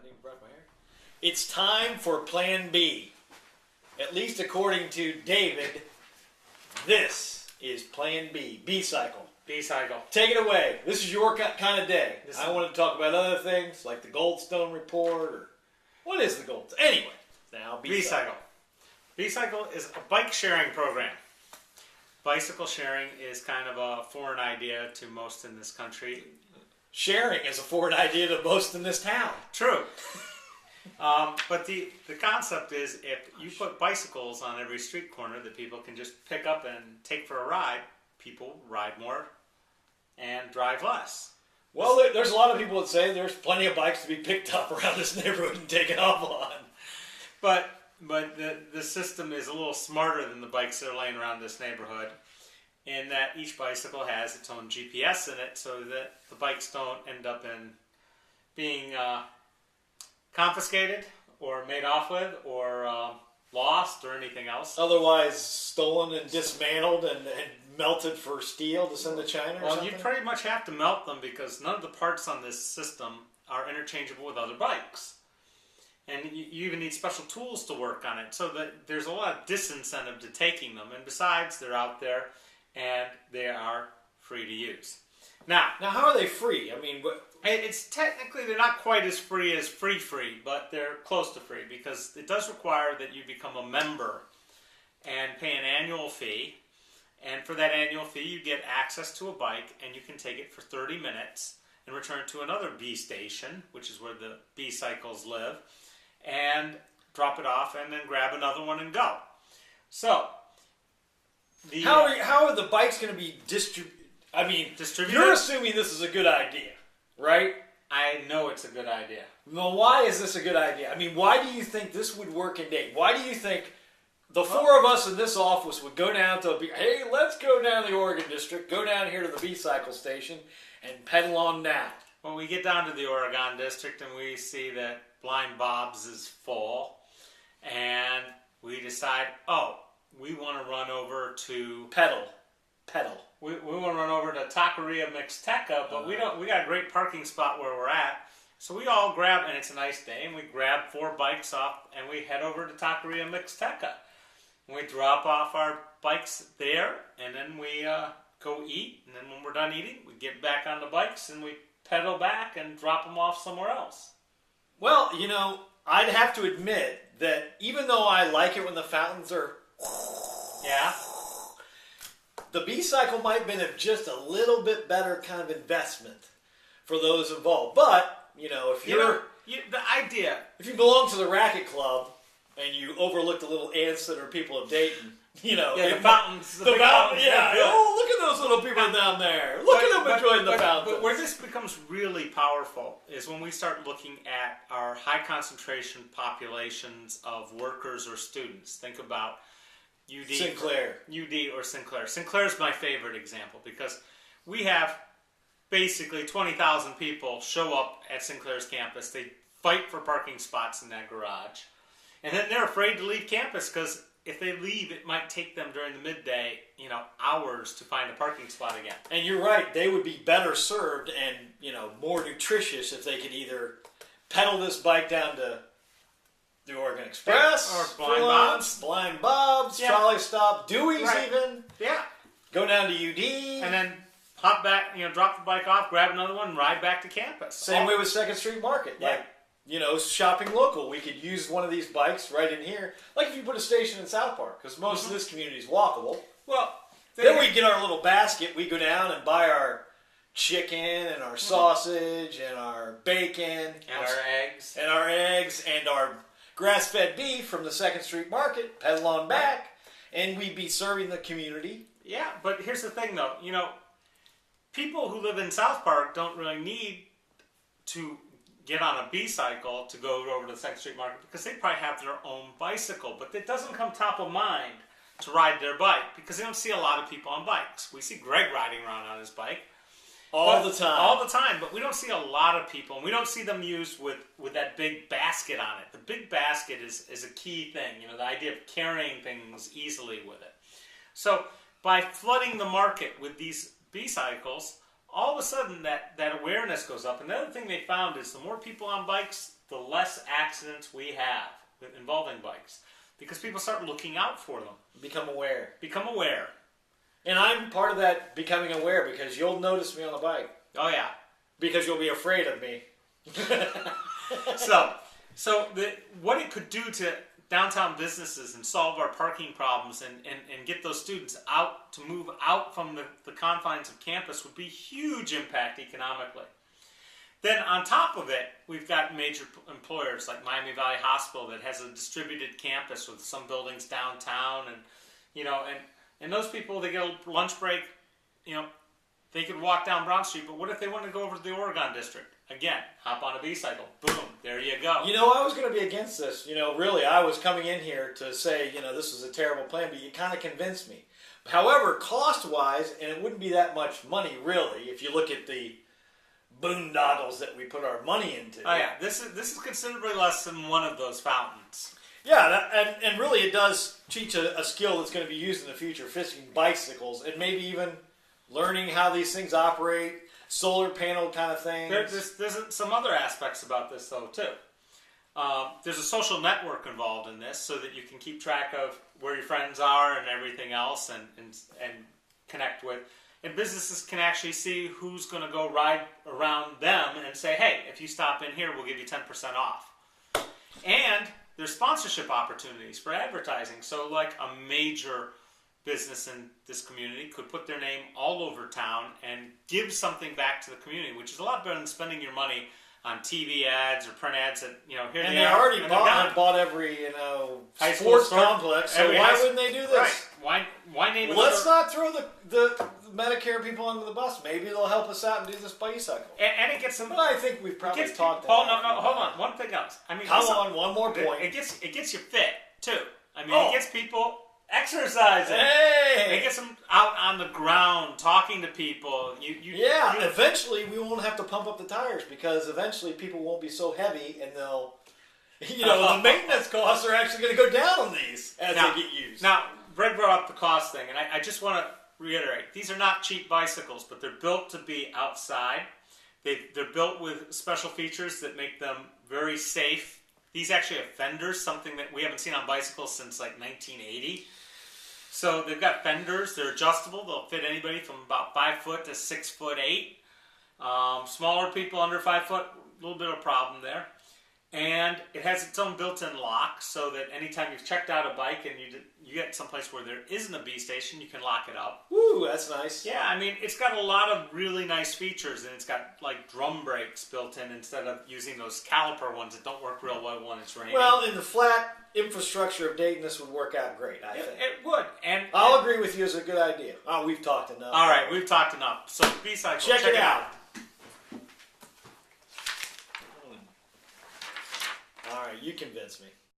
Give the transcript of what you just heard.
I didn't brush my hair. It's time for Plan B. At least according to David, this is Plan B. B-cycle. B-cycle. Take it away. This is your kind of day. I want to talk about other things like the Goldstone Report or... What is the Goldstone? Anyway, now B-cycle. B-cycle is a bike sharing program. Bicycle sharing is kind of a foreign idea to most in this country. Sharing is a foreign idea to most in this town. True. But the concept is if you put bicycles on every street corner that people can just pick up and take for a ride, people ride more and drive less. Well, there's a lot of people that say there's plenty of bikes to be picked up around this neighborhood and taken off on. But the system is a little smarter than the bikes that are laying around this neighborhood in that each bicycle has its own GPS in it so that the bikes don't end up in being confiscated or made off with or lost or anything else. Otherwise stolen and dismantled and melted for steel to send to China or something? Well, you pretty much have to melt them because none of the parts on this system are interchangeable with other bikes. And you even need special tools to work on it. So that there's a lot of disincentive to taking them. And besides, they're out there and they are free to use. Now how are they free? I mean, it's technically they're not quite as free as free, but they're close to free because it does require that you become a member and pay an annual fee. And for that annual fee, you get access to a bike and you can take it for 30 minutes and return to another B station, which is where the B cycles live, and drop it off and then grab another one and go. So, how are the bikes going to be distributed? You're assuming this is a good idea, right? I know it's a good idea. Well, why is this a good idea? I mean, why do you think this would work in Dayton? Why do you think the four of us in this office would go down to hey, let's go down to the Oregon District, go down here to the B-cycle station, and pedal on down? When we get down to the Oregon District and we see that Blind Bob's is full, and we decide, we want to run over to... Pedal. We want to run over to Taqueria Mixteca, but we got a great parking spot where we're at. So we all grab, and it's a nice day, and we grab 4 bikes off, and we head over to Taqueria Mixteca. And we drop off our bikes there, and then we go eat, and then when we're done eating, we get back on the bikes, and we pedal back and drop them off somewhere else. Well, I'd have to admit that even though I like it when the fountains are... Yeah. The B-cycle might have been just a little bit better kind of investment for those involved. But, if if you belong to the racket club and you overlook the little ants that are people of Dayton, the fountains. The fountain, yeah. Oh, look at those little people down there. Look at them enjoying the fountains. But where this becomes really powerful is when we start looking at our high concentration populations of workers or students. Think about UD or Sinclair. Sinclair is my favorite example because we have basically 20,000 people show up at Sinclair's campus. They fight for parking spots in that garage. And then they're afraid to leave campus because if they leave, it might take them during the midday, hours to find a parking spot again. And you're right. They would be better served and, more nutritious if they could either pedal this bike down to the Oregon Express, or Blind Bob's, yeah. Trolley Stop, Dewey's even. Yeah. Go down to UD. And then hop back, drop the bike off, grab another one, and ride back to campus. Same way with 2nd Street Market. Yeah. Shopping local. We could use one of these bikes right in here. Like if you put a station in South Park, because most of this community is walkable. Well, then we get our little basket. We go down and buy our chicken and our sausage and our bacon. And our eggs. And our eggs and our grass-fed beef from the 2nd Street Market, pedal on back, and we'd be serving the community. Yeah, but here's the thing, though. People who live in South Park don't really need to get on a B-cycle to go over to the 2nd Street Market because they probably have their own bicycle, but it doesn't come top of mind to ride their bike because they don't see a lot of people on bikes. We see Greg riding around on his bike. All the time, but we don't see a lot of people, and we don't see them used with that big basket on it. The big basket is a key thing, the idea of carrying things easily with it. So by flooding the market with these B-cycles, all of a sudden that awareness goes up. And the other thing they found is the more people on bikes, the less accidents we have involving bikes. Because people start looking out for them. Become aware. Become aware. And I'm part of that becoming aware because you'll notice me on the bike. Oh, yeah. Because you'll be afraid of me. So what it could do to downtown businesses and solve our parking problems and get those students out to move out from the confines of campus would be huge impact economically. Then on top of it, we've got major employers like Miami Valley Hospital that has a distributed campus with some buildings downtown, and those people, they get a lunch break, they could walk down Brown Street, but what if they want to go over to the Oregon District? Again, hop on a B-cycle. Boom, there you go. I was going to be against this. Really, I was coming in here to say, this is a terrible plan, but you kind of convinced me. However, cost-wise, and it wouldn't be that much money, really, if you look at the boondoggles that we put our money into. Oh, yeah. This is considerably less than one of those fountains. Yeah, and really it does teach a skill that's going to be used in the future, fixing bicycles, and maybe even learning how these things operate, solar panel kind of things. There's some other aspects about this, though, too. There's a social network involved in this so that you can keep track of where your friends are and everything else and connect with. And businesses can actually see who's going to go ride around them and say, hey, if you stop in here, we'll give you 10% off. And there's sponsorship opportunities for advertising. So like a major business in this community could put their name all over town and give something back to the community, which is a lot better than spending your money on TV ads or print ads that, here and they are. already bought every, sports complex, so why wouldn't they do this? Right. Why name Let's not throw the Medicare people under the bus. Maybe they'll help us out and do this bicycle. And it gets them... But I think we've probably talked Paul, no, hold on. One thing else. One more point. It gets you fit, too. It gets people exercising. Hey! It gets them out on the ground, talking to people. Eventually we won't have to pump up the tires because eventually people won't be so heavy and they'll... the maintenance costs are actually going to go down on these as they get used. Now, Greg brought up the cost thing, and I just want to reiterate. These are not cheap bicycles, but they're built to be outside. They're built with special features that make them very safe. These actually have fenders, something that we haven't seen on bicycles since like 1980. So they've got fenders. They're adjustable. They'll fit anybody from about 5 foot to 6'8". Smaller people under 5 foot, a little bit of a problem there. And it has its own built-in lock, so that anytime you've checked out a bike and you get someplace where there isn't a B station, you can lock it up. Woo, that's nice. Yeah, it's got a lot of really nice features, and it's got like drum brakes built in instead of using those caliper ones that don't work real well when it's raining. Well, in the flat infrastructure of Dayton, this would work out great, I think. It would. And I'll agree with you, it's a good idea. Oh, we've talked enough. All right, we've talked enough. So B-Cycle, check it out. All right, you convince me.